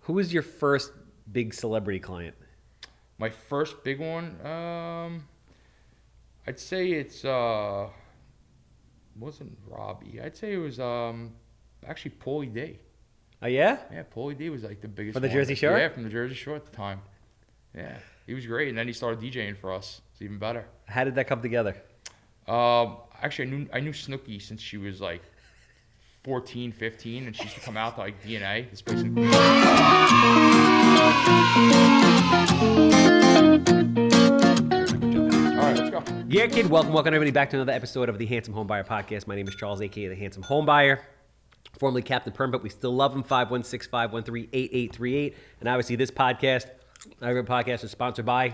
Who was your first big celebrity client? My first big one, I'd say it's wasn't Robbie. I'd say it was actually Paulie D. Oh yeah? Yeah, Paulie D was like the biggest For the one. Jersey Shore? Yeah, from the Jersey Shore at the time. Yeah, he was great, and then he started DJing for us. It's even better. How did that come together? Actually, I knew Snooki since she was like 14, 15, and she used to come out to like DNA. This place in Queens. All right, let's go. Yeah, kid. Welcome everybody back to another episode of the Handsome Homebuyer podcast. My name is Charles, AKA the Handsome Homebuyer, formerly Captain Perm, but we still love him. 516-513-8838. And obviously, this podcast, our podcast, is sponsored by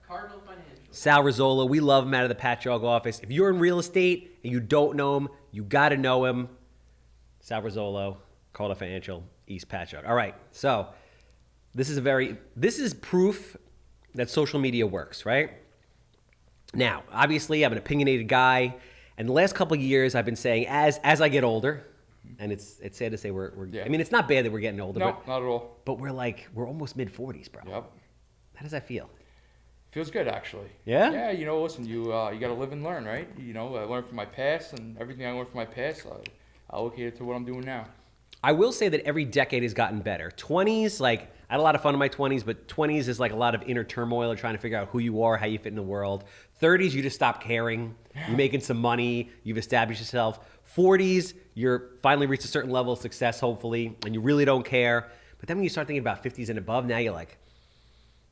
Cardinal Financial. Sal Rizzolo. We love him out of the Pat Jog office. If you're in real estate and you don't know him, you got to know him. Sal Rizzolo, Cardinal Financial, East Pat Jog. All right, so this is proof that social media works, right? Now, obviously, I'm an opinionated guy, and the last couple of years, I've been saying as I get older, and it's sad to say we're Yeah. I mean, it's not bad that we're getting older, No, not at all. but we're almost mid-40s, bro. Yep. How does that feel? Feels good, actually. Yeah? Yeah, listen, you got to live and learn, right? I learned from my past, and everything I learned from my past, I allocate it to what I'm doing now. I will say that every decade has gotten better. 20s, I had a lot of fun in my 20s, but 20s is like a lot of inner turmoil of trying to figure out who you are, how you fit in the world. 30s, you just stop caring. You're making some money. You've established yourself. 40s, you're finally reached a certain level of success, hopefully, and you really don't care. But then when you start thinking about 50s and above, now you're like,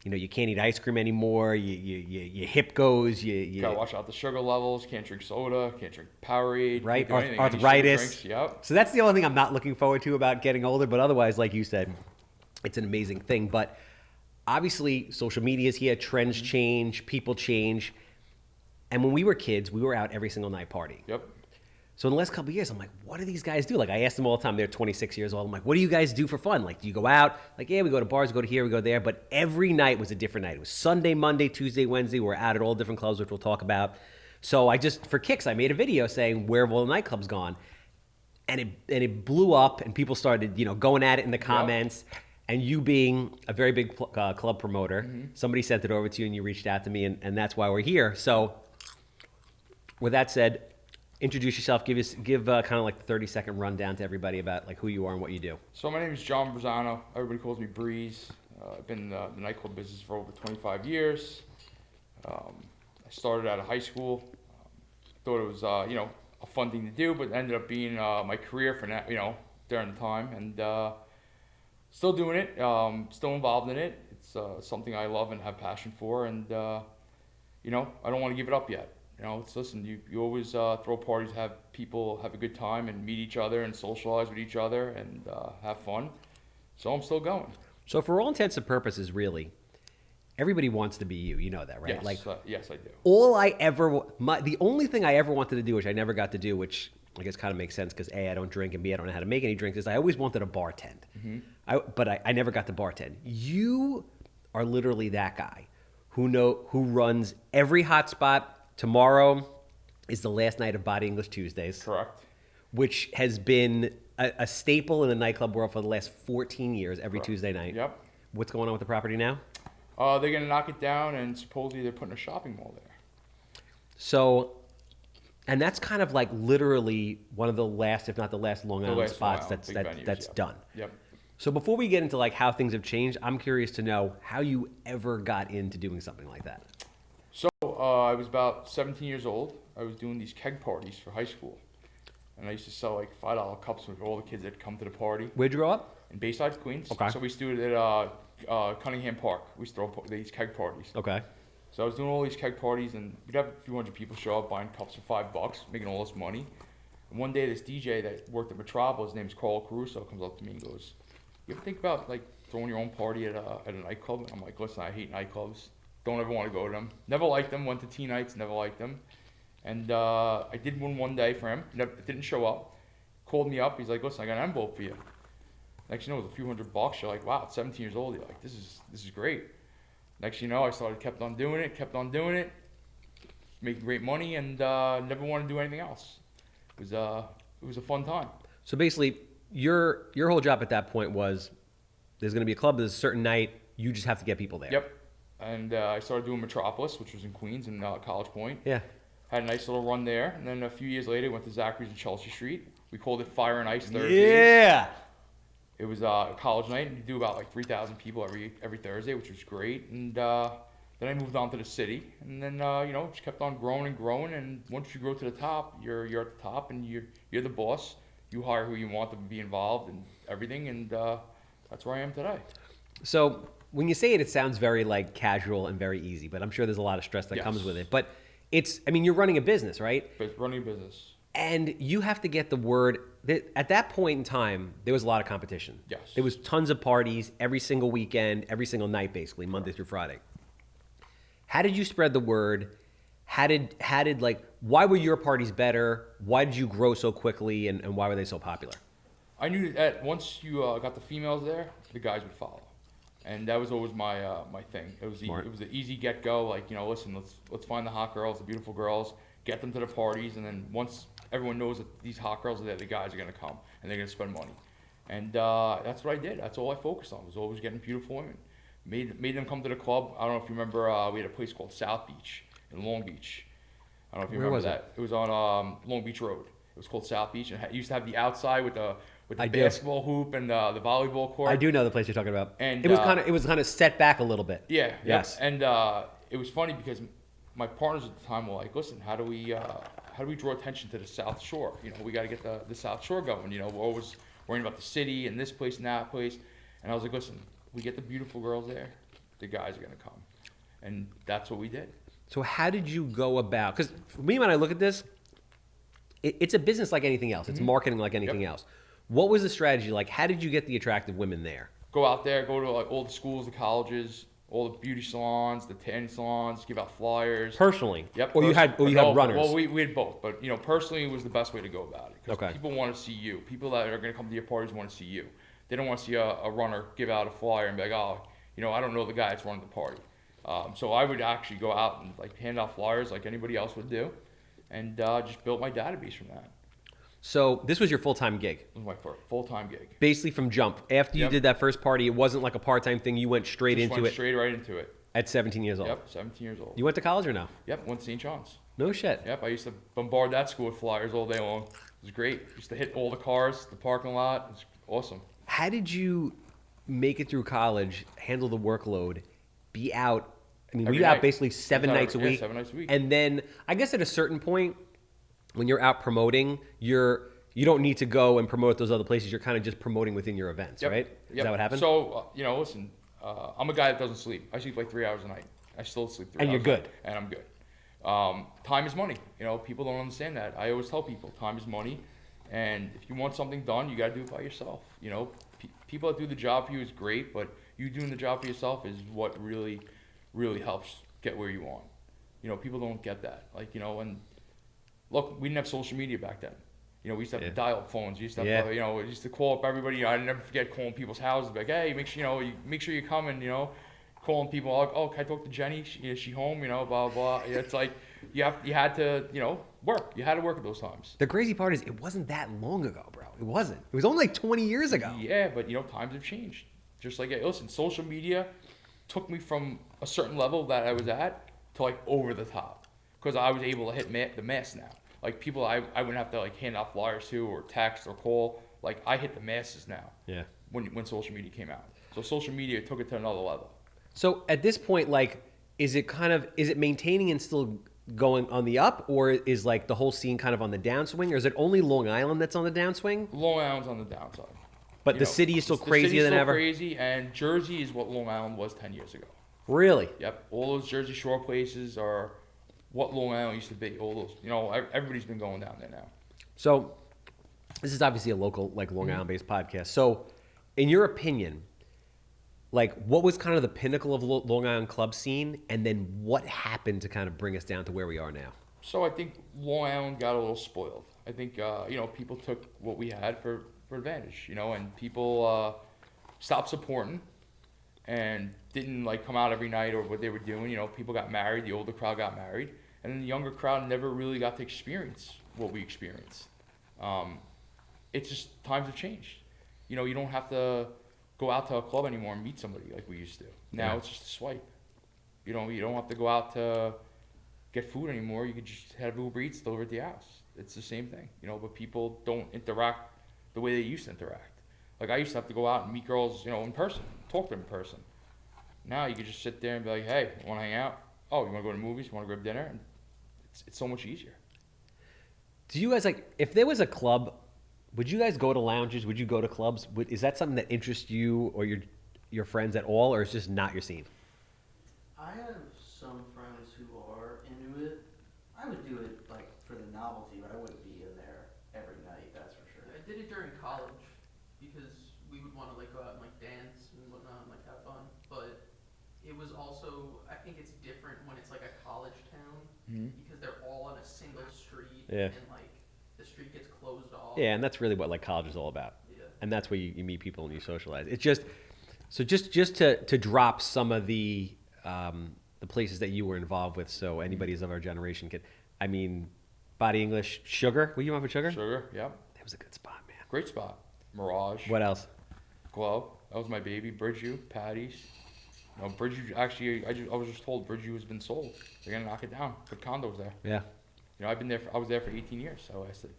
you can't eat ice cream anymore. Your hip goes. You Gotta watch out the sugar levels. Can't drink soda. Can't drink Powerade. Right? Can't do anything. Any sugar Arthritis. drinks, yep. So that's the only thing I'm not looking forward to about getting older. But otherwise, like you said, it's an amazing thing. But obviously, social media is here. Trends change. People change. And when we were kids, we were out every single night partying. Yep. So in the last couple of years, I'm like, what do these guys do? Like, I ask them all the time. They're 26 years old. I'm like, what do you guys do for fun? Like, do you go out? Like, yeah, we go to bars, we go to here, we go there. But every night was a different night. It was Sunday, Monday, Tuesday, Wednesday. We're out at all different clubs, which we'll talk about. So for kicks, I made a video saying, where have all the nightclubs gone? And it blew up, and people started, going at it in the comments. Yep. And you being a very big club promoter, somebody sent it over to you, and you reached out to me, and that's why we're here. So with that said, introduce yourself. Give kind of like the 30-second rundown to everybody about like who you are and what you do. So my name is John Breazzano. Everybody calls me Breeze. I've been in the nightclub business for over 25 years. I started out of high school. Thought it was a fun thing to do, but it ended up being my career for now. During the time, and still doing it. Still involved in it. It's something I love and have passion for, and I don't want to give it up yet. Listen, you always throw parties, have people have a good time and meet each other and socialize with each other and have fun. So I'm still going. So for all intents and purposes, really, everybody wants to be you. You know that, right? Yes, yes, I do. The only thing I ever wanted to do, which I never got to do, which I guess kind of makes sense because A, I don't drink, and B, I don't know how to make any drinks, is I always wanted to bartend. But I never got to bartend. You are literally that guy who runs every hot spot. Tomorrow is the last night of Body English Tuesdays. Correct. Which has been a staple in the nightclub world for the last 14 years, every Correct. Tuesday night. Yep. What's going on with the property now? They're going to knock it down, and supposedly they're putting a shopping mall there. So, and that's kind of like literally one of the last, if not the last Long Island spots that's venues, done. Yep. So before we get into like how things have changed, I'm curious to know how you ever got into doing something like that. So I was about 17 years old. I was doing these keg parties for high school. And I used to sell like $5 cups for all the kids that come to the party. Where'd you grow up? In Bayside, Queens. Okay. So we used to do it at Cunningham Park. We used to throw these keg parties. Okay. So I was doing all these keg parties, and we'd have a few hundred people show up buying cups for $5, making all this money. And one day this DJ that worked at Metropolis, his name's Carl Caruso, comes up to me and goes, you ever think about like throwing your own party at a nightclub? And I'm like, listen, I hate nightclubs. Don't ever want to go to them. Never liked them. Went to tea nights. Never liked them. And I did one day for him. Didn't show up. Called me up. He's like, listen, I got an envelope for you. Next you know, it was a few $100. You're like, wow, at 17 years old. You're like, this is great. Next you know, I kept on doing it, making great money, and never wanted to do anything else. It was a fun time. So basically, your whole job at that point was there's going to be a club. There's a certain night. You just have to get people there. Yep. And I started doing Metropolis, which was in Queens and College Point. Yeah. Had a nice little run there, and then a few years later, went to Zachary's and Chelsea Street. We called it Fire and Ice Thursdays. Yeah. It was a college night, and you do about like 3,000 people every Thursday, which was great. And then I moved on to the city, and then just kept on growing and growing. And once you grow to the top, you're at the top, and you're the boss. You hire who you want to be involved in everything, and that's where I am today. So when you say it, it sounds very like casual and very easy, but I'm sure there's a lot of stress that comes with it. But you're running a business, right? But running a business. And you have to get the word. At that point in time, there was a lot of competition. Yes. There was tons of parties every single weekend, every single night, basically, Monday through Friday. How did you spread the word? Why were your parties better? Why did you grow so quickly, and why were they so popular? I knew that once you got the females there, the guys would follow. And that was always my my thing. It was the easy get go. Like, listen, let's find the hot girls, the beautiful girls, get them to the parties, and then once everyone knows that these hot girls are there, the guys are gonna come and they're gonna spend money. And that's what I did. That's all I focused on. Was always getting beautiful women. Made them come to the club. I don't know if you remember. We had a place called South Beach in Long Beach. I don't know if you remember that. It was on Long Beach Road. It was called South Beach, and it used to have the outside with the basketball hoop and the volleyball court. I do know the place you're talking about. And it was kind of set back a little bit. Yeah. Yes. And it was funny because my partners at the time were like, "Listen, how do we draw attention to the South Shore? We got to get the South Shore going. We're always worrying about the city and this place and that place." And I was like, "Listen, we get the beautiful girls there, the guys are gonna come," and that's what we did. So how did you go about? Because for me, when I look at this, it's a business like anything else. It's marketing like anything else. What was the strategy like? How did you get the attractive women there? Go out there, go to like all the schools, the colleges, all the beauty salons, the tanning salons, give out flyers. Personally? Yep. Or you had runners? Well, we had both, but personally was the best way to go about it. Because Okay. people want to see you. People that are going to come to your parties want to see you. They don't want to see a runner give out a flyer and be like, "Oh, I don't know the guy that's running the party." So I would actually go out and like hand out flyers like anybody else would do, and just built my database from that. So this was your full-time gig? It was my full-time gig. Basically from jump. After you did that first party, it wasn't like a part-time thing. You went straight into it. Straight right into it. At 17 years old? Yep, 17 years old. You went to college or no? Yep, went to St. John's. No shit. Yep, I used to bombard that school with flyers all day long. It was great. Used to hit all the cars, the parking lot. It was awesome. How did you make it through college, handle the workload, be out? I mean, were you out basically 7 nights a week? 7 nights a week. And then, I guess at a certain point, when you're out promoting, you don't need to go and promote those other places. You're kind of just promoting within your events, right? Is that what happened? So, listen, I'm a guy that doesn't sleep. I sleep like 3 hours a night. I still sleep 3 hours. And you're good. And I'm good. Time is money. People don't understand that. I always tell people, time is money. And if you want something done, you got to do it by yourself. People that do the job for you is great, but you doing the job for yourself is what really, really helps get where you want. People don't get that. And look, we didn't have social media back then. We used to have dial-up phones. We used to have, we used to call up everybody. I never forget calling people's houses. Like, hey, make sure you come and, calling people. Like, oh, can I talk to Jenny? Is she home? Blah, blah. It's like you had to, work. You had to work at those times. The crazy part is it wasn't that long ago, bro. It wasn't. It was only like 20 years ago. Yeah, but, times have changed. Just like, listen, social media took me from a certain level that I was at to, like, over the top. Because I was able to hit the mass now. Like, people I wouldn't have to, like, hand out flyers to or text or call. Like, I hit the masses now. Yeah. When social media came out. So social media took it to another level. So at this point, like, is it maintaining and still going on the up, or is like the whole scene kind of on the downswing, or is it only Long Island that's on the downswing? Long Island's on the downside. But the city is still crazier than ever? Crazy, and Jersey is what Long Island was 10 years ago. Really? Yep. All those Jersey Shore places are what Long Island used to be. All those, everybody's been going down there now. So this is obviously a local, like, Long Island-based podcast. So in your opinion, like, what was kind of the pinnacle of Long Island club scene, and then what happened to kind of bring us down to where we are now? So I think Long Island got a little spoiled. I think, people took what we had for advantage, and people stopped supporting and didn't, like, come out every night or what they were doing. People got married, the older crowd got married, and then the younger crowd never really got to experience what we experienced. It's just, times have changed. You don't have to go out to a club anymore and meet somebody like we used to. Now Yeah. it's just a swipe. You don't have to go out to get food anymore. You could just have Uber Eats delivered to your house. It's the same thing, but people don't interact the way they used to interact. Like I used to have to go out and meet girls, in person, talk to them in person. Now you could just sit there and be like, hey, want to hang out? Oh, you want to go to the movies? You want to grab dinner? And it's so much easier. Do you guys if there was a club, would you guys go to lounges? Would you go to clubs? Is that something that interests you or your friends at all, or is just not your scene? I have some friends who are into it. I would do it like for the novelty, but I wouldn't be in there every night. That's for sure. I did it during college because we would want to like go out and like dance and whatnot and like have fun. But it was also, I think it's different when it's like a college town because they're all on a single street Yeah. and like the street gets closed off. Yeah, and that's really what like college is all about. Yeah. And that's where you meet people and you socialize. It's just just to drop some of the places that you were involved with, so anybody's of our generation could. I mean, Body English, Sugar. Were you on with Sugar? Sugar, yep. That was a good spot, man. Great spot. Mirage. What else? Glow. That was my baby. Bridgeview. Patty's. No, Bridgeview, actually, I was just told Bridgeview has been sold. They're going to knock it down. Put condos there. Yeah. I was there for 18 years, so I said,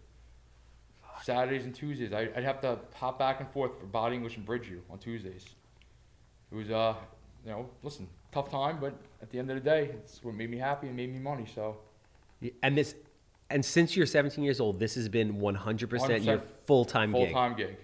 Saturdays and Tuesdays, I'd have to hop back and forth for Body English and Bridgeview on Tuesdays. It was, listen, tough time, but at the end of the day, it's what made me happy and made me money, so. And since you're 17 years old, this has been 100% your 100% full-time gig. Full-time gig.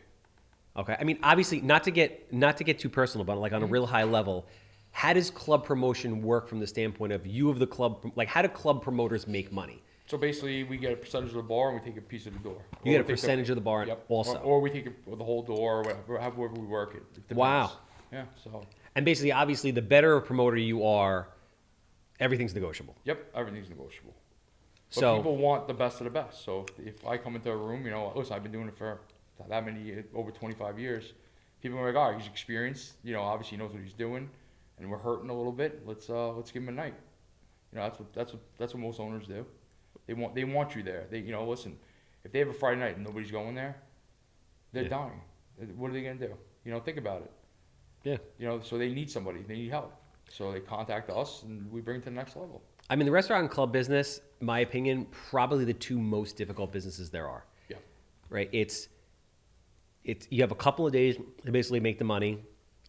Okay. I mean, obviously, not to get too personal, but like on a real high level, how does club promotion work from the standpoint of you of the club? Like, how do club promoters make money? So basically, we get a percentage of the bar and we take a piece of the door. You get a Or we take percentage of the bar Yep. also. Or we take the whole door, or whatever, however we work it. It depends. Wow. Yeah, so. And basically, obviously, the better a promoter you are, everything's negotiable. Yep, everything's negotiable. But So people want the best of the best. So if I come into a room, listen, I've been doing it for that many, over 25 years. People are like, oh, he's experienced. Obviously he knows what he's doing, and we're hurting a little bit. Let's give him a night. That's what most owners do. They want you there. Listen, if they have a Friday night and nobody's going there, they're Yeah. dying. What are they gonna do? Think about it. yeah. So they need somebody. They need help. So they contact us, and we bring it to the next level. I mean, the restaurant and club business, my opinion, probably the two most difficult businesses there are. Yeah. Right? It's you have a couple of days to basically make the money.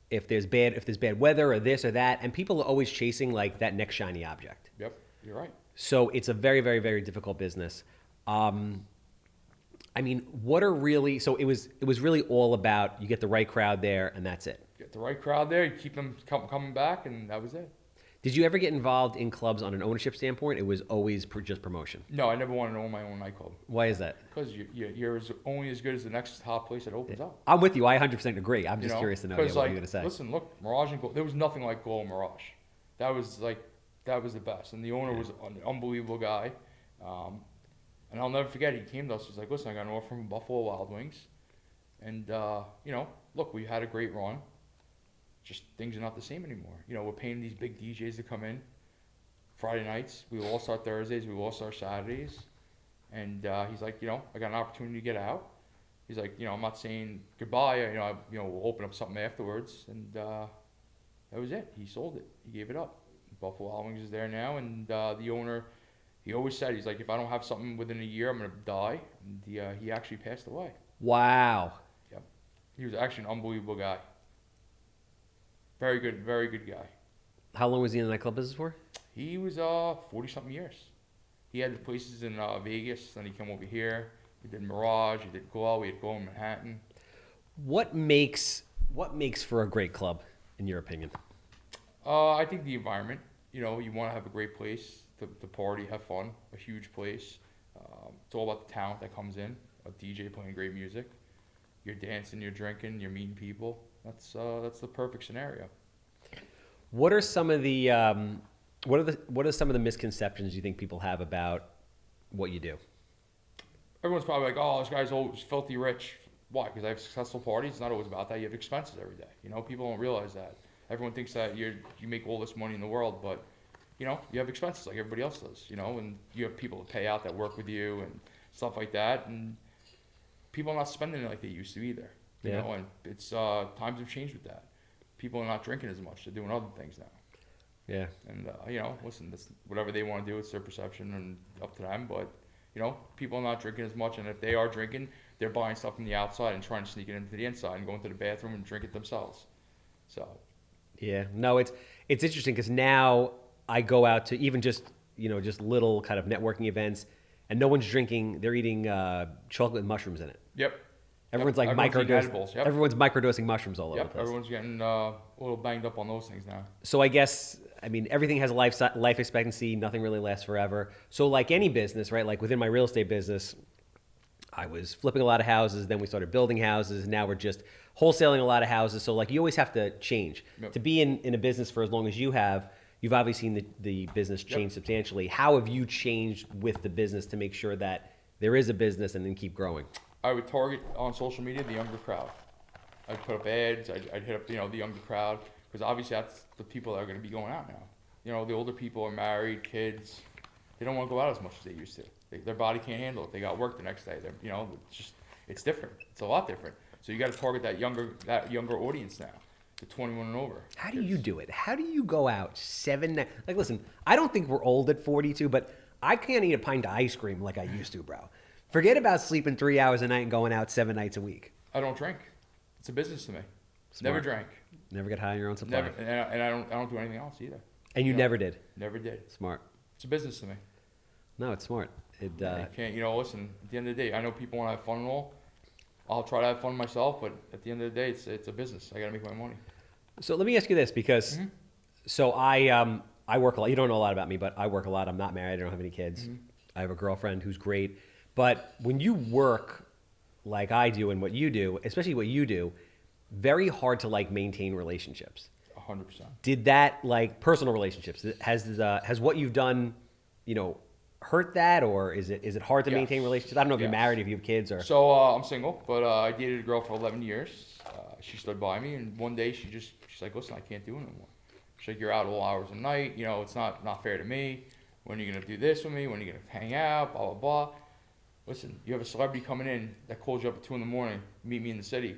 If there's bad weather or this or that, and people are always chasing like that next shiny object. Yep. You're right. So it's a very, very, very difficult business. I mean, so it was really all about you get the right crowd there and that's it. Get the right crowd there. You keep them coming back, and that was it. Did you ever get involved in clubs on an ownership standpoint? It was always just promotion. No, I never wanted to own my own nightclub Why is that? because you're only as good as the next top place that opens up. I'm with you. I 100% agree. I'm just You know? curious to know 'Cause, what like, you're going to say. Listen, look, Mirage and Glow. There was nothing like Glow and Mirage. That was the best, and the owner was an unbelievable guy. And I'll never forget. He came to us. He's like, "Listen, I got an offer from Buffalo Wild Wings, and look, we had a great run. Just things are not the same anymore. We're paying these big DJs to come in Friday nights. We lost our Thursdays. We lost our Saturdays, and he's like, I got an opportunity to get out. He's like, I'm not saying goodbye. We'll open up something afterwards, and that was it. He sold it. He gave it up. Buffalo Wild Wings is there now, and the owner, he always said, he's like, if I don't have something within a year, I'm gonna die. And he actually passed away. Wow. Yep. He was actually an unbelievable guy. Very good guy. How long was he in the nightclub business for? He was 40-something years. He had the places in Vegas, then he came over here. He did Mirage, he did Glow, he had Glow in Manhattan. What makes for a great club, in your opinion? I think the environment. You want to have a great place to party, have fun, a huge place. It's all about the talent that comes in. A DJ playing great music. You're dancing, you're drinking, you're meeting people. That's the perfect scenario. What are some of the what are some of the misconceptions you think people have about what you do? Everyone's probably like, "Oh, this guy's always filthy rich." Why? Because I have successful parties. It's not always about that. You have expenses every day. People don't realize that. Everyone thinks that you make all this money in the world, but you have expenses like everybody else does. And you have people to pay out that work with you and stuff like that. And people are not spending it like they used to either. You Yeah. know, and it's times have changed with that. People are not drinking as much; they're doing other things now. Yeah. And you know, listen, that's whatever they want to do, it's their perception and up to them. But you know, people are not drinking as much, and if they are drinking, they're buying stuff from the outside and trying to sneak it into the inside and go into the bathroom and drink it themselves. So Yeah, no, it's interesting because now I go out to even just just little kind of networking events, and no one's drinking. They're eating chocolate and mushrooms in it. yep, Everyone's like Everyone's eating microdosing. edibles, yep. Everyone's microdosing mushrooms all over the yep. place. Everyone's getting a little banged up on those things now. So I guess I mean everything has a life expectancy. Nothing really lasts forever. So like any business, right? Like within my real estate business, I was flipping a lot of houses. Then we started building houses. Now we're just wholesaling a lot of houses. So like you always have to change. Yep. To be in a business for as long as you have, you've obviously seen the business change substantially. How have you changed with the business to make sure that there is a business and then keep growing? I would target on social media the younger crowd. I'd put up ads. I'd hit up the younger crowd because obviously that's the people that are going to be going out now. You know, the older people are married, kids. They don't want to go out as much as they used to. Their body can't handle it. They got work the next day. It's different. It's a lot different. So you got to target that younger audience now, the 21 and over. How do you do it? How do you go out 7 nights? Like, listen, I don't think we're old at 42, but I can't eat a pint of ice cream like I used to, bro. Forget about sleeping 3 hours a night and going out 7 nights a week. I don't drink. It's a business to me. Smart. Never drank. Never get high on your own supply. Never, and I don't do anything else either. And you know, never did. Never did. Smart. It's a business to me. No, it's smart. You can't, listen, at the end of the day, I know people want to have fun and all. I'll try to have fun myself, but at the end of the day, it's a business. I got to make my money. So let me ask you this, because Mm-hmm. so I work a lot. You don't know a lot about me, but I work a lot. I'm not married. I don't have any kids. Mm-hmm. I have a girlfriend who's great. But when you work like I do and what you do, especially what you do, very hard to like maintain relationships. 100%. Did that like personal relationships has what you've done, hurt that, or is it hard to Yes. maintain relationships? I don't know if you're Yes. married, if you have kids, or So I'm single, but I dated a girl for 11 years. She stood by me, and one day she's like, listen, I can't do it anymore. She's like, you're out all hours of the night. It's not fair to me. When are you going to do this with me? When are you going to hang out? Blah, blah, blah. Listen, you have a celebrity coming in that calls you up at 2 in the morning, meet me in the city.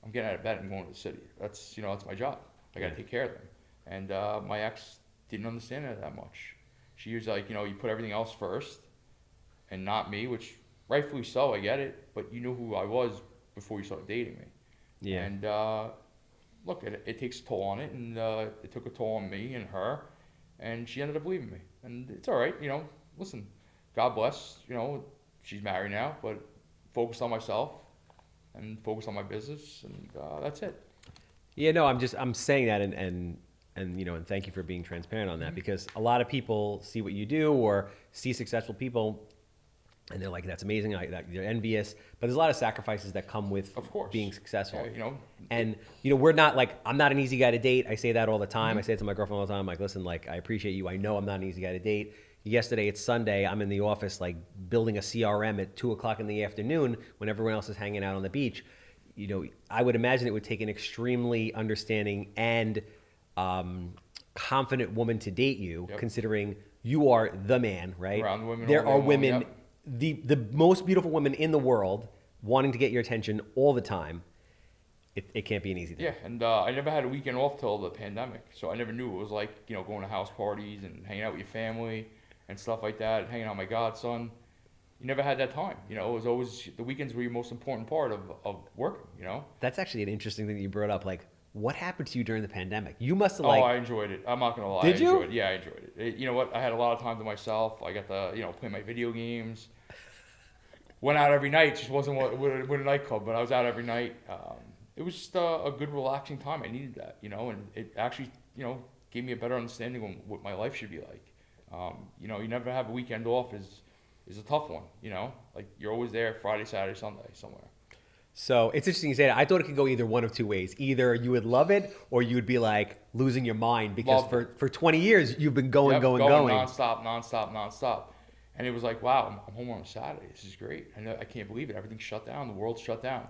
I'm getting out of bed and going to the city. That's my job. I got to take care of them. And my ex didn't understand that much. She was like, you put everything else first and not me, which rightfully so, I get it. But you knew who I was before you started dating me. yeah. And look, it takes a toll on it, and it took a toll on me and her, and she ended up leaving me. And it's all right, listen, God bless, she's married now, but focused on myself and focused on my business, and that's it. Yeah, no, I'm saying that and thank you for being transparent on that, because a lot of people see what you do or see successful people and they're like, that's amazing, they're envious, but there's a lot of sacrifices that come with Of course. being successful. Yeah, And we're not like, I'm not an easy guy to date. I say that all the time. I say it to my girlfriend all the time. I'm like, listen, like, I appreciate you. I know I'm not an easy guy to date. Yesterday, it's Sunday. I'm in the office, like building a CRM at 2:00 in the afternoon when everyone else is hanging out on the beach. I would imagine it would take an extremely understanding and confident woman to date you, Yep. considering you are the man, right? Around women There all are day long, women, yep. the most beautiful women in the world, wanting to get your attention all the time. It can't be an easy thing. Yeah, and I never had a weekend off till the pandemic, so I never knew it was like, going to house parties and hanging out with your family and stuff like that, hanging out with my godson. You never had that time, it was always, the weekends were your most important part of working, That's actually an interesting thing that you brought up. Like, what happened to you during the pandemic? You must have I enjoyed it. I'm not gonna lie. Did I you? enjoyed it. Yeah, I enjoyed it. You know what? I had a lot of time to myself. I got to, play my video games. Went out every night. Just wasn't with a nightclub, but I was out every night. It was just a good, relaxing time. I needed that, and it actually, gave me a better understanding of what my life should be like. You never have a weekend off is a tough one, Like, you're always there Friday, Saturday, Sunday somewhere. So it's interesting you say that. I thought it could go either one of two ways. Either you would love it, or you would be like losing your mind because Loved for 20 years you've been going. nonstop. And it was like, wow, I'm home on a Saturday. This is great. I can't believe it. Everything's shut down. The world's shut down.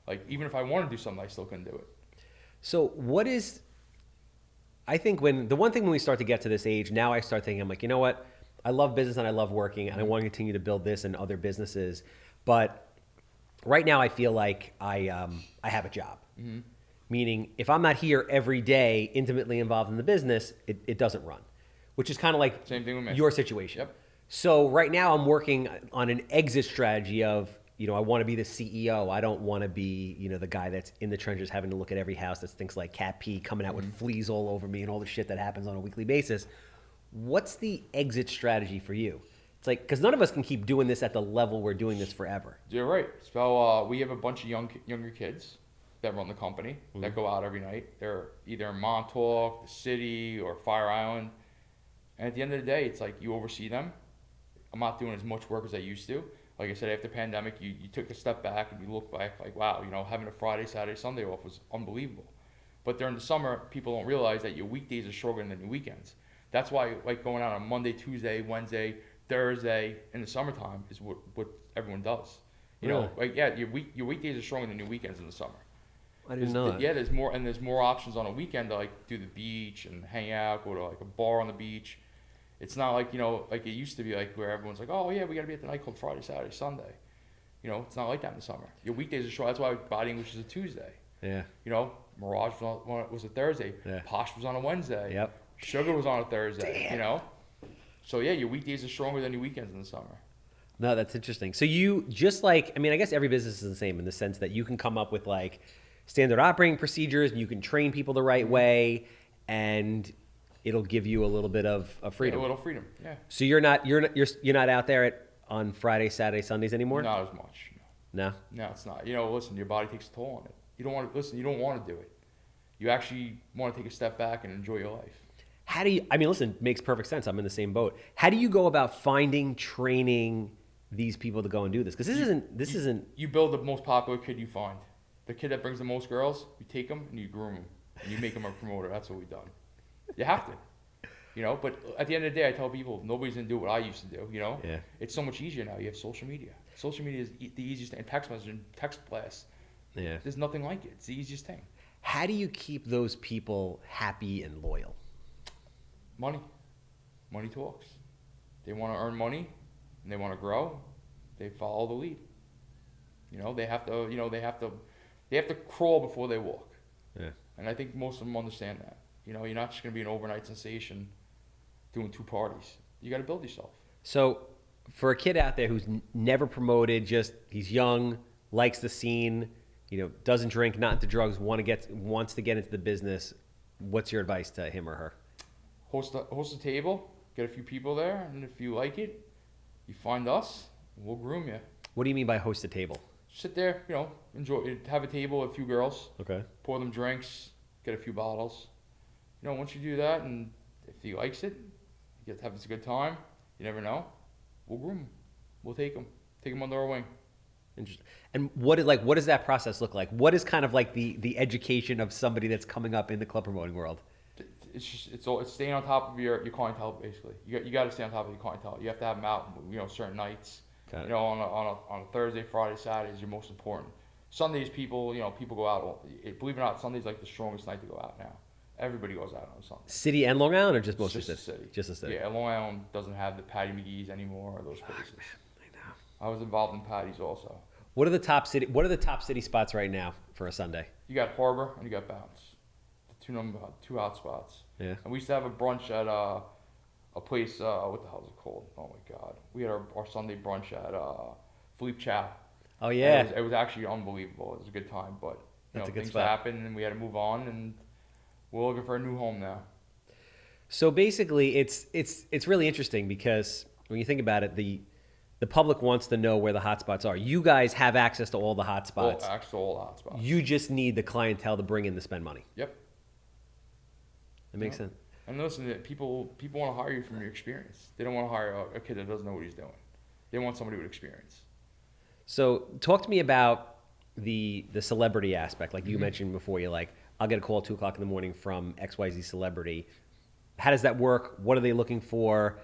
Like, even if I wanted to do something, I still couldn't do it. So I think the one thing when we start to get to this age, now I start thinking, I'm like, you know what? I love business and I love working and I want to continue to build this and other businesses. But right now I feel like I have a job. Meaning, if I'm not here every day, intimately involved in the business, it doesn't run, which is kind of like Same thing with me. your situation. Yep. So right now I'm working on an exit strategy of, I want to be the CEO. I don't want to be, the guy that's in the trenches having to look at every house that stinks like cat pee, coming out with fleas all over me and all the shit that happens on a weekly basis. What's the exit strategy for you? It's like, because none of us can keep doing this at the level we're doing this forever. You're right. So we have a bunch of younger kids that run the company that go out every night. They're either in Montauk, the city, or Fire Island. And at the end of the day, it's like you oversee them. I'm not doing as much work as I used to. Like I said, after the pandemic, you took a step back and you look back like, wow, having a Friday, Saturday, Sunday off was unbelievable. But during the summer, people don't realize that your weekdays are shorter than your weekends. That's why like going out on Monday, Tuesday, Wednesday, Thursday in the summertime is what everyone does. Really? Like yeah, your weekdays are stronger than your weekends in the summer. I didn't know that. Yeah, there's more options on a weekend to like do the beach and hang out, go to like a bar on the beach. It's not like like it used to be like where everyone's like, oh yeah, we got to be at the nightclub Friday, Saturday, Sunday. It's not like that in the summer. Your weekdays are short. That's why Body English is a Tuesday. Yeah. Mirage was a Thursday. Yeah. Posh was on a Wednesday. Yep. Sugar was on a Thursday. Damn. So yeah, your weekdays are stronger than your weekends in the summer. No, that's interesting. So you just like, I guess every business is the same in the sense that you can come up with like standard operating procedures and you can train people the right way and it'll give you a little bit of freedom. Yeah, a little freedom, yeah. So you're not out there on Friday, Saturday, Sundays anymore? Not as much. No? No, it's not. Listen, your body takes a toll on it. You don't want to do it. You actually want to take a step back and enjoy your life. How do you, listen, makes perfect sense. I'm in the same boat. How do you go about finding, training these people to go and do this? Because this isn't. You build the most popular kid you find. The kid that brings the most girls, you take them and you groom them. And you make them a promoter. That's what we've done. You have to. But at the end of the day, I tell people, nobody's going to do what I used to do, Yeah. It's so much easier now. You have social media. Social media is the easiest thing. Text messaging, text blast. Yeah. There's nothing like it. It's the easiest thing. How do you keep those people happy and loyal? Money. Money talks. They want to earn money and they want to grow. They follow the lead. They have to crawl before they walk. Yeah. And I think most of them understand that. You're not just going to be an overnight sensation doing 2 parties. You got to build yourself. So for a kid out there who's never promoted, just he's young, likes the scene, doesn't drink, not into drugs, wants to get into the business, what's your advice to him or her? Host a table, get a few people there, and if you like it, you find us, and we'll groom you. What do you mean by host a table? Sit there, enjoy, have a table, a few girls, Okay. pour them drinks, get a few bottles. Once you do that, and if he likes it, you get to have a good time. You never know. We'll groom him. We'll take him under our wing. Interesting. And what does that process look like? What is kind of like the education of somebody that's coming up in the club promoting world? It's staying on top of your clientele basically. You got to stay on top of your clientele. You have to have them out, certain nights. On a Thursday, Friday, Saturday is your most important. Sundays, people go out. Believe it or not, Sunday's like the strongest night to go out now. Everybody goes out on Sunday. City and Long Island, or just most Just of the the city? city. Just the city. Yeah, Long Island doesn't have the Patty McGee's anymore or those places. I know. I was involved in Patty's also. What are the top city spots right now for a Sunday? You got Harbor and you got Bounce, the two hot spots. Yeah. And we used to have a brunch at a place. What the hell is it called? Oh my God! We had our Sunday brunch at Philippe Chow. Oh yeah. It was actually unbelievable. It was a good time, but That's a good things spot. happened and we had to move on, and we're looking for a new home now. So basically, it's really interesting because when you think about it, the public wants to know where the hot spots are. You guys have access to all the hot spots. All hot spots. You just need the clientele to bring in to spend money. Yep. That makes sense. And listen, people want to hire you from your experience. They don't want to hire a kid that doesn't know what he's doing. They want somebody with experience. So talk to me about the celebrity aspect. Like you Mm-hmm. mentioned before, you're like, I'll get a call at 2 o'clock in the morning from XYZ celebrity. How does that work? What are they looking for?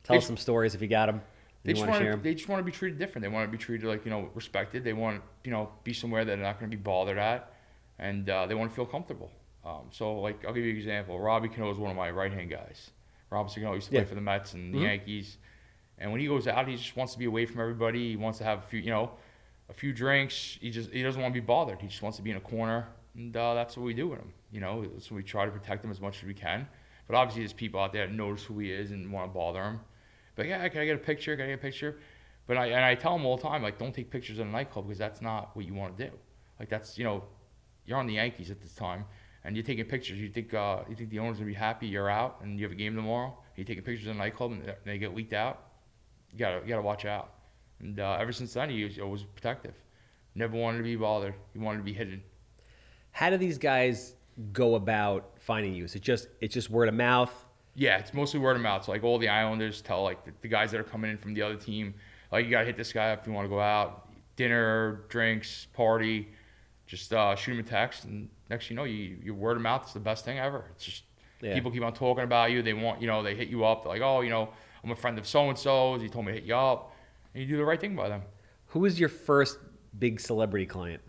Tell us some stories if you got them. They You just want to share want 'em? to be treated different. They want to be treated like, respected. They want to, be somewhere that they're not going to be bothered at, and they want to feel comfortable. So, like, I'll give you an example. Robbie Cano is one of my right-hand guys. Robbie Cano used to play Yeah. for the Mets and the Mhm. Yankees. And when he goes out, he just wants to be away from everybody. He wants to have a few, a few drinks. He doesn't want to be bothered. He just wants to be in a corner, and that's what we do with him. You know, so we try to protect him as much as we can. But obviously, there's people out there that notice who he is and want to bother him. But yeah, can I get a picture? Can I get a picture? But I tell him all the time, like, don't take pictures in a nightclub because that's not what you want to do. Like, that's, you know, you're on the Yankees at this time, and you're taking pictures. You think the owner's gonna be happy you're out and you have a game tomorrow? You're taking pictures in a nightclub and they get leaked out. You gotta watch out. And ever since then, he was always protective. Never wanted to be bothered. He wanted to be hidden. How do these guys go about finding you? Is it's just word of mouth? Yeah, it's mostly word of mouth. So like all the Islanders tell like the guys that are coming in from the other team, like, you gotta hit this guy up if you want to go out, dinner, drinks, party. Just shoot him a text, and next you know, your word of mouth is the best thing ever. It's just people keep on talking about you. They want, you know, they hit you up. They're like, oh, you know, I'm a friend of so and so's. He told me to hit you up, and you do the right thing by them. Who was your first big celebrity client?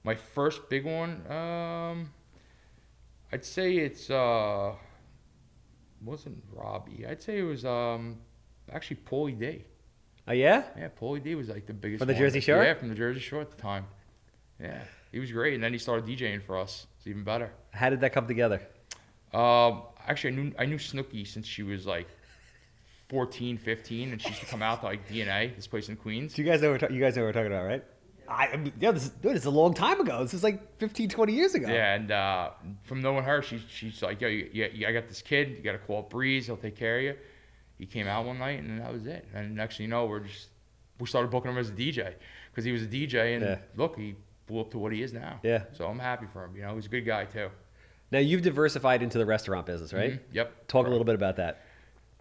My first big one, I'd say it's wasn't Robbie. I'd say it was actually Paulie D. Oh yeah? Yeah, Paulie D was like the biggest From the one. Jersey Shore? Yeah, from the Jersey Shore at the time. Yeah, he was great, and then he started DJing for us. It's even better. How did that come together? Actually, I knew Snooki since she was like 14, 15, and she used to come out to like DNA, this place in Queens. Do you guys know what you guys know what we're talking about, right? This is a long time ago. This is like 15, 20 years ago. Yeah, and from knowing her, she's like, yo, I got this kid. You got to call up Breeze. He'll take care of you. He came out one night, and that was it. And next thing you know, we started booking him as a DJ because he was a DJ, and look, he blew up to what he is now. Yeah. So I'm happy for him. You know, he's a good guy too. Now you've diversified into the restaurant business, right? Mm-hmm. Yep. Talk a little bit about that.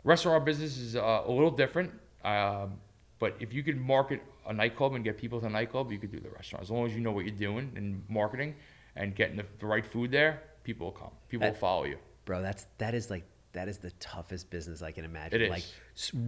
Restaurant business is a little different, but if you could market a nightclub and get people to a nightclub, you could do the restaurant. As long as you know what you're doing in marketing and getting the right food there, people will come. People will follow you. Bro, that is the toughest business I can imagine. It is. Like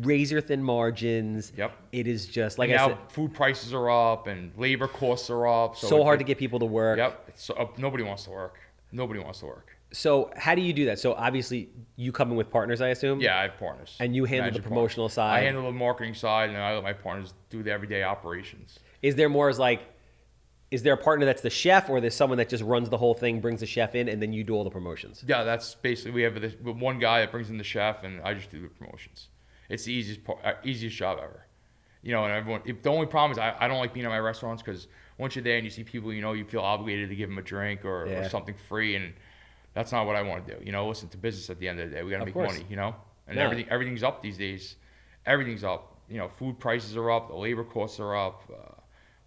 razor thin margins. Yep. It is just like And I now said, food prices are up and labor costs are up. so hard to get people to work. Yep. Nobody wants to work. Nobody wants to work. So how do you do that? So obviously you come in with partners, I assume. Yeah, I have partners. And you handle the promotional side. I handle the marketing side, and I let my partners do the everyday operations. Is there a partner that's the chef, or there's someone that just runs the whole thing, brings the chef in, and then you do all the promotions? Yeah, that's basically, we have one guy that brings in the chef, and I just do the promotions. It's the easiest job ever. You know, and the only problem is I don't like being at my restaurants because once you're there and you see people, you know, you feel obligated to give them a drink or something free, and that's not what I want to do. You know, listen, to business at the end of the day. We got to make money, you know? And everything's up these days. Everything's up. You know, food prices are up. The labor costs are up.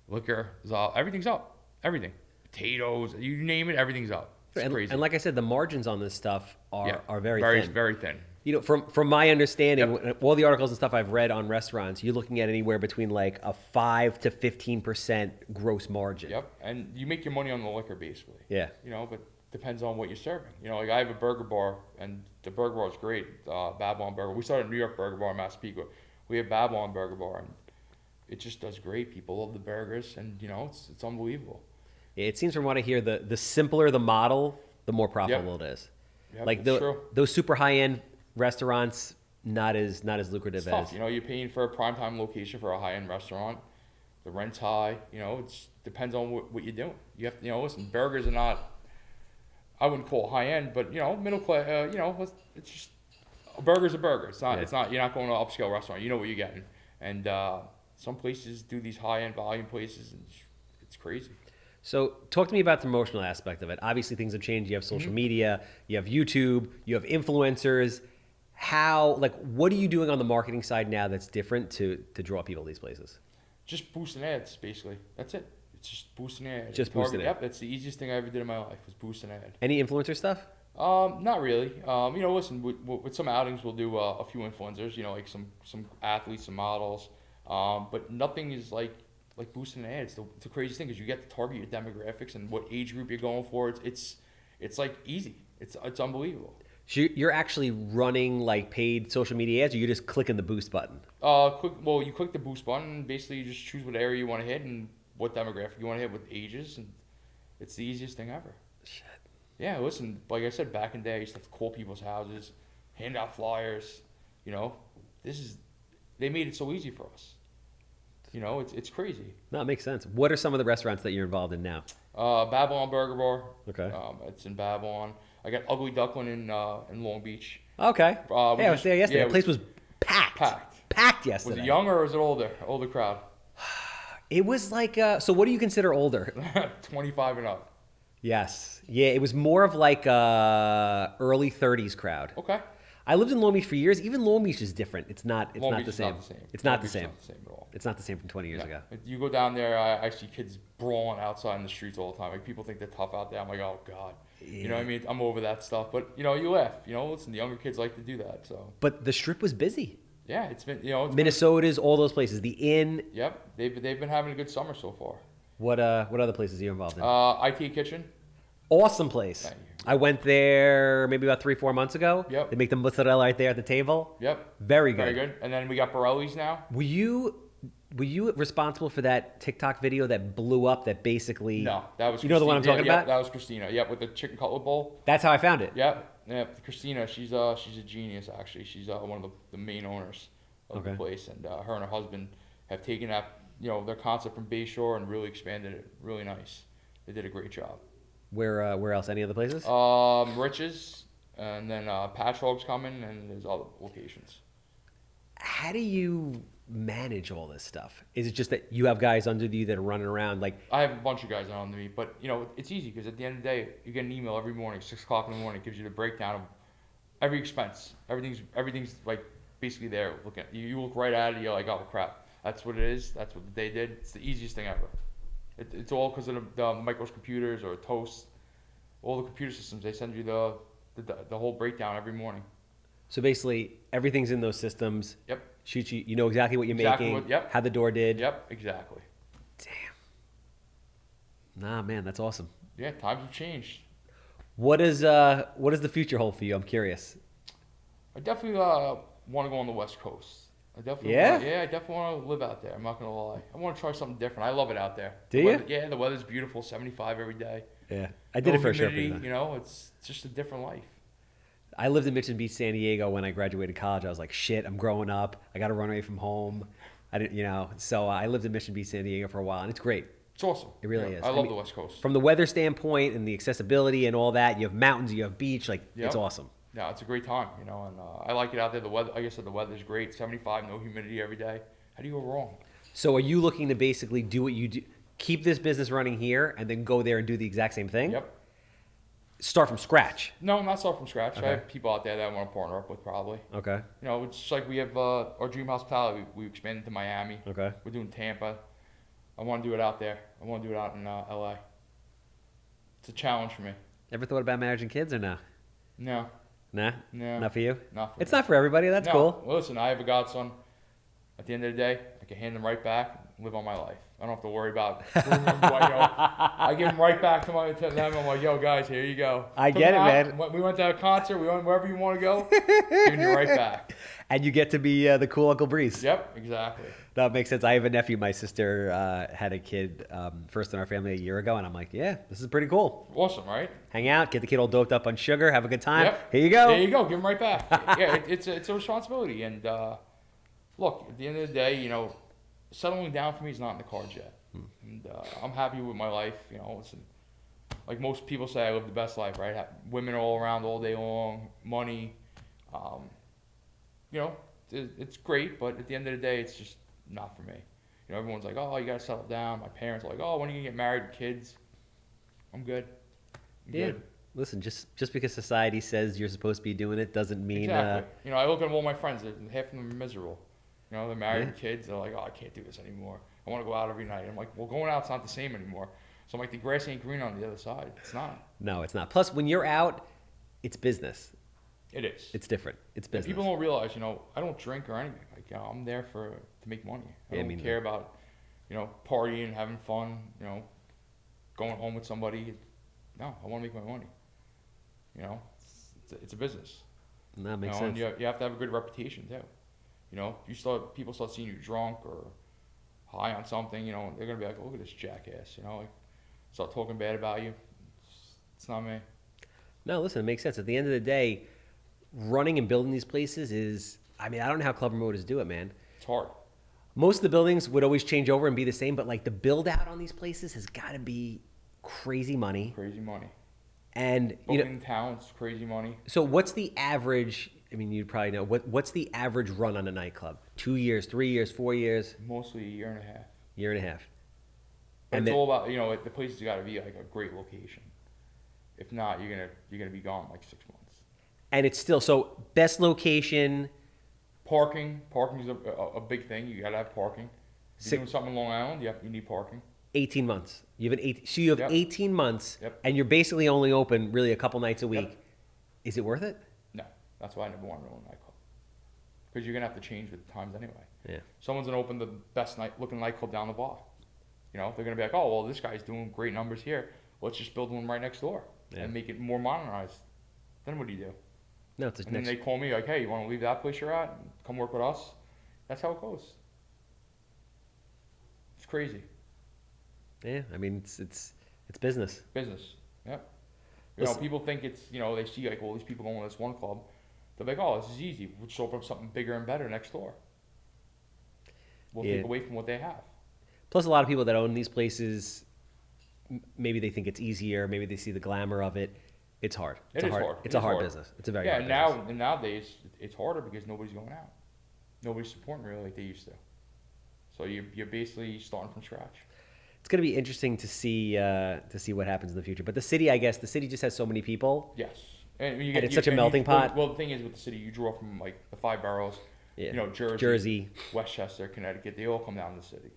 Liquor is up. Everything's up. Everything. Potatoes, you name it, everything's up. It's crazy. And like I said, the margins on this stuff are very thin. Very thin. You know, from my understanding, all the articles and stuff I've read on restaurants, you're looking at anywhere between like a 5 to 15% gross margin. Yep. And you make your money on the liquor, basically. Yeah. You know, but depends on what you're serving. You know, like I have a burger bar, and the burger bar is great. Babylon Burger. We started a New York Burger Bar in Massapequa. We have Babylon Burger Bar, and it just does great. People love the burgers, and you know, it's unbelievable. Yeah, it seems from what I hear, the simpler the model, the more profitable it is. Yep, like true. Those super high end restaurants, not as lucrative It's tough. as. You know, you're paying for a primetime location for a high end restaurant. The rent's high. You know, it depends on what you're doing. You have to, you know, listen. Burgers are not, I wouldn't call it high end, but you know, middle class. You know, it's just a burger's a burger. It's not. It's not. You're not going to an upscale restaurant. You know what you're getting. And some places do these high end volume places, and it's crazy. So talk to me about the promotional aspect of it. Obviously, things have changed. You have social media. You have YouTube. You have influencers. What are you doing on the marketing side now that's different to draw people to these places? Just boosting ads, basically. That's it. It's just boosting ads. Just boosting Yep, that's the easiest thing I ever did in my life was boosting ads. Any influencer stuff? Not really. You know, listen, with some outings, we'll do a few influencers. You know, like some athletes, some models. But nothing is like boosting ads. It's the craziest thing because you get to target your demographics and what age group you're going for. It's like easy. It's unbelievable. So you're actually running like paid social media ads, or you're just clicking the boost button? You click the boost button, and basically you just choose what area you want to hit and what demographic you want to hit with ages, and it's the easiest thing ever. Shit. Yeah, listen, like I said, back in the day, I used to have to call people's houses, hand out flyers. You know, they made it so easy for us. You know, it's crazy. No, it makes sense. What are some of the restaurants that you're involved in now? Babylon Burger Bar. Okay. It's in Babylon. I got Ugly Duckling in Long Beach. Okay. We I was just- there yesterday. yeah, the place was packed. Packed Was yesterday. it younger or was it older? Older crowd. It was like, so what do you consider older? 25 and up. Yes. Yeah, it was more of like early 30s crowd. Okay. I lived in Long Beach for years. Even Long Beach is different. It's not Long the Beach is same. not the same. It's Long not the Beach is same. not the same at all. It's not the same from 20 years Yeah. ago. You go down there, I see kids brawling outside in the streets all the time. Like people think they're tough out there. I'm like, oh God. You know what I mean? I'm over that stuff. But you know, you laugh. You know, listen, the younger kids like to do that. So But the strip was busy. yeah, it's been it's Minnesota's, all those places. The Inn. been, yep, they've been having a good summer so far. What other places are you involved in? IT Kitchen. Awesome place. Thank you. I went there maybe about 3-4 months ago. Yep. They make the mozzarella right there at the table. Yep. Very good. Very good. And then we got Borelli's now. Were you responsible for that TikTok video that blew up? That basically. No, that was You know the one I'm talking yeah, about? That was Christina. Yep, with the chicken cutlet bowl. That's how I found it. Yep. Yep. Christina, she's a genius actually. She's one of the main owners of the Okay. place, and her and her husband have taken that their concept from Bayshore and really expanded it. Really nice. They did a great job. Where else? Any other places? Riches, and then Patchwork's coming, and there's other locations. How do you manage all this stuff? Is it just that you have guys under you that are running around like? I have a bunch of guys under me, but it's easy because at the end of the day, you get an email every morning, 6 o'clock in the morning, it gives you the breakdown of every expense. Everything's like basically there. Looking, you look right at it, you're like, oh crap, that's what it is. That's what they did. It's the easiest thing ever. It's all because of the Micros computers or Toast, all the computer systems. They send you the whole breakdown every morning. So basically, everything's in those systems. Yep. Shoot you know exactly what you're Exactly making. what- yep. How the door did. Yep. Exactly. Damn. Nah, man, that's awesome. Yeah. Times have changed. What does the future hold for you? I'm curious. I definitely want to go on the West Coast. I definitely Yeah? I definitely want to live out there. I'm not gonna lie. I want to try something different. I love it out there. Do The you? weather- yeah, the weather's beautiful. 75 every day. Yeah, I did it for a short humidity, period. You know, it's just a different life. I lived in Mission Beach, San Diego when I graduated college. I was like, shit, I'm growing up. I got to run away from home. I didn't. So I lived in Mission Beach, San Diego for a while, and it's great. It's awesome. It really Yeah, is. I I love mean, the West Coast. From the weather standpoint and the accessibility and all that, you have mountains, you have beach, like Yep. it's awesome. Yeah, it's a great time. And I like it out there. The weather, like I said, the weather's great. 75, no humidity every day. How do you go wrong? So are you looking to basically do what you do, keep this business running here, and then go there and do the exact same thing? Yep. Start from scratch. No, not start from scratch. Okay. I have people out there that I want to partner up with probably. Okay. It's just like we have our Dream Hospitality. We expanded to Miami. Okay. We're doing Tampa. I want to do it out there. I want to do it out in LA. It's a challenge for me. Ever thought about marrying kids or no? No, Nah? no. Not for you? Not for It's me. not for everybody. That's No. cool. Well, listen, I have a godson. At the end of the day, I can hand him right back and live on my life. I don't have to worry about I give him right back to them. I'm like, yo, guys, here you go. I Took get him it, out, man. We went to a concert. We went wherever you want to go. Giving you right back. And you get to be the cool Uncle Breeze. Yep, exactly. That makes sense. I have a nephew. My sister had a kid first in our family a year ago, and I'm like, yeah, this is pretty cool. Awesome, right? Hang out, get the kid all doped up on sugar, have a good time. Yep. Here you go. There you go. Give him right back. Yeah, it's a responsibility. And look, at the end of the day, settling down for me is not in the cards yet. And I'm happy with my life. Listen, like most people say, I live the best life, right? Women all around all day long, money. It's great, but at the end of the day, it's just not for me. Everyone's like, oh, you gotta settle down. My parents are like, oh, when are you gonna get married with kids? I'm good. I'm Yeah. good. Listen, just because society says you're supposed to be doing it doesn't mean. Exactly. I look at all my friends. Half of them are miserable. They're married Yeah. with kids. They're like, oh, I can't do this anymore. I want to go out every night. I'm like, well, going out's not the same anymore. So I'm like, the grass ain't green on the other side. It's not. No, it's not. Plus, when you're out, it's business. It is. It's different. It's And business. people don't realize, I don't drink or anything. Like, I'm there to make money. I Yeah, don't me neither. care about, partying, having fun, going home with somebody. No, I want to make my money. It's a business. No, that makes And sense. you have to have a good reputation too. People start seeing you drunk or high on something, they're gonna be like, look at this jackass, start talking bad about you. It's not me. No, listen, it makes sense. At the end of the day, running and building these places is, I don't know how club promoters do it, man. It's hard. most of the buildings would always change over and be the same, but like the build out on these places has got to be crazy money. Crazy money. And Opening towns, crazy money. so what's the average? I mean, you'd probably know what's the average run on a nightclub? 2 years, 3 years, 4 years, Mostly a year and a half. year and a half. But And it's then- all about, the place has got to be like a great location. If not, you're gonna be gone like 6 months. And it's still so best location. Parking is a big thing. You gotta have parking. If Six- you're doing something in Long Island, you need parking. 18 months. You have so you have Yep. 18 months, Yep. and you're basically only open really a couple nights a week. Yep. Is it worth it? No, that's why I never wanted to own a nightclub. Because you're gonna have to change with the times anyway. Yeah. Someone's gonna open the best looking nightclub down the block. They're gonna be like, oh well, this guy's doing great numbers here. Let's just build one right next door Yeah. and make it more modernized. Then what do you do? No, it's And then they call me like, hey, you want to leave that place you're at and come work with us? That's how it goes. It's crazy. yeah. I mean, it's business. Business. Yep. Listen- People think it's, they see like all these people going to this one club. They're like, oh, this is easy. We'll just open up something bigger and better next door. We'll Yeah. take away from what they have. Plus, a lot of people that own these places, maybe they think it's easier. Maybe they see the glamour of it. It's hard. It's It a is hard. hard. It's It a is hard hard. business. It's a very Yeah, hard and business. nowadays it's harder because nobody's going out. Nobody's supporting really like they used to. So you're basically starting from scratch. It's going to be interesting to see what happens in the future. But the city, I guess, the city just has so many people. Yes. And, you And it's such a melting pot. Well, the thing is with the city, you draw from like the 5 boroughs. Yeah. Jersey, Westchester, Connecticut. They all come down to the city.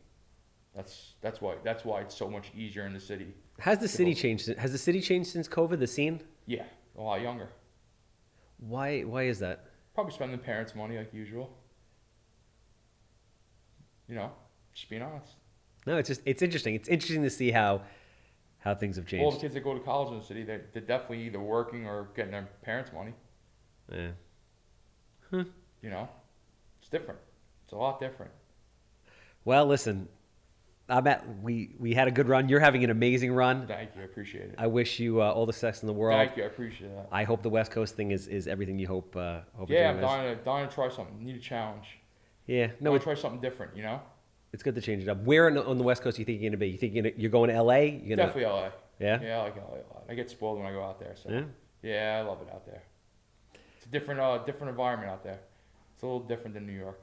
That's why it's so much easier in the city. Has the city changed? Has the city changed since COVID? The scene? Yeah, a lot younger. Why is that? Probably spending parents' money like usual. Just being honest. No, it's interesting. It's interesting to see how things have All the changed. kids that go to college in the city, they're definitely either working or getting their parents' money. Yeah. It's different. It's a lot different. Well, listen, we had a good run. You're having an amazing run. Thank you, I appreciate it. I wish you all the success in the world. Thank you, I appreciate that. I hope the West Coast thing is everything you hope. Yeah, it I'm is. dying to try something. Need a challenge. Yeah, no, No, try something different. it's good to change it up. Where on the West Coast you think you're gonna be? You think you're going to LA? You're gonna, Definitely LA. Yeah. Yeah, I like LA a lot. I get spoiled when I go out there. So Yeah. yeah, I love it out there. It's a different environment out there. It's a little different than New York.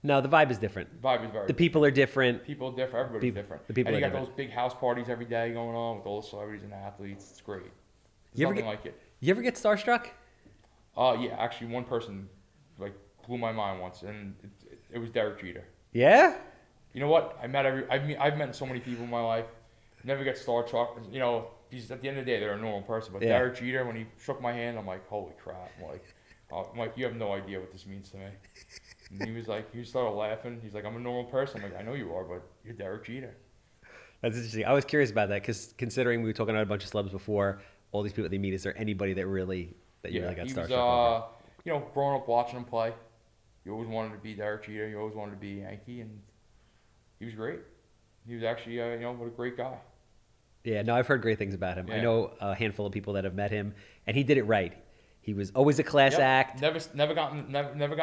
No, the vibe is different. Vibe is very The people are different. people are different. Everybody's People- different. the people and are you got different. those big house parties every day going on with all the celebrities and the athletes. It's great. There's You ever nothing get- like it. You ever get starstruck? Yeah, actually, one person like blew my mind once, and it was Derek Jeter. Yeah. You know what? I've met so many people in my life. Never get starstruck. Because at the end of the day, they're a normal person. But Yeah. Derek Jeter, when he shook my hand, I'm like, holy crap! I'm like, you have no idea what this means to me. And he started laughing. He's like, I'm a normal person. I'm like, I know you are, but you're Derek Jeter. That's interesting. I was curious about that because considering we were talking about a bunch of celebs before, all these people they meet, is there anybody that you really got He starstruck was, over? growing up watching him play, you always wanted to be Derek Jeter. You always wanted to be a Yankee, and he was great. He was actually, what a great guy. Yeah, no, I've heard great things about him. I Yeah. know a handful of people that have met him, and he did it right. He was always a class Yep. act. Never got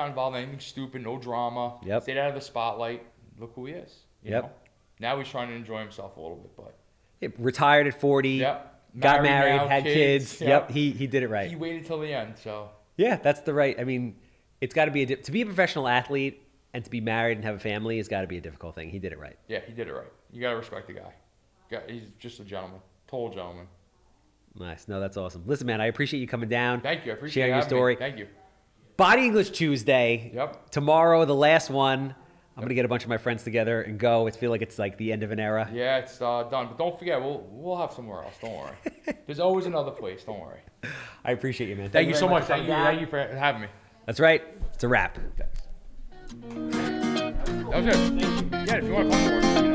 involved in anything stupid. No drama. Yep. Stayed out of the spotlight. Look who he is. You Yep. know? Now he's trying to enjoy himself a little bit, but Yeah, retired at 40. yep. Got married, now, had kids. Yep, Yep. he did it right. He waited till the end. So Yeah, that's the right. I mean, it's got to be to be a professional athlete and to be married and have a family has got to be a difficult thing. He did it right. yeah, he did it right. You gotta respect the guy. He's just a gentleman, total gentleman. Nice. No, that's awesome. Listen, man, I appreciate you coming down. Thank you. I appreciate sharing your having me. story. Thank you. Body English Tuesday. Yep. Tomorrow, the last one. I'm gonna get a bunch of my friends together and go. It feel like it's like the end of an era. Yeah, it's done. But don't forget, we'll have somewhere else. Don't worry. There's always another place. Don't worry. I appreciate you, man. Thank you very so much. for Thank coming you. down. Thank you for having me. That's right. It's a wrap. Thanks. That was it. Yeah, if you want to come to work,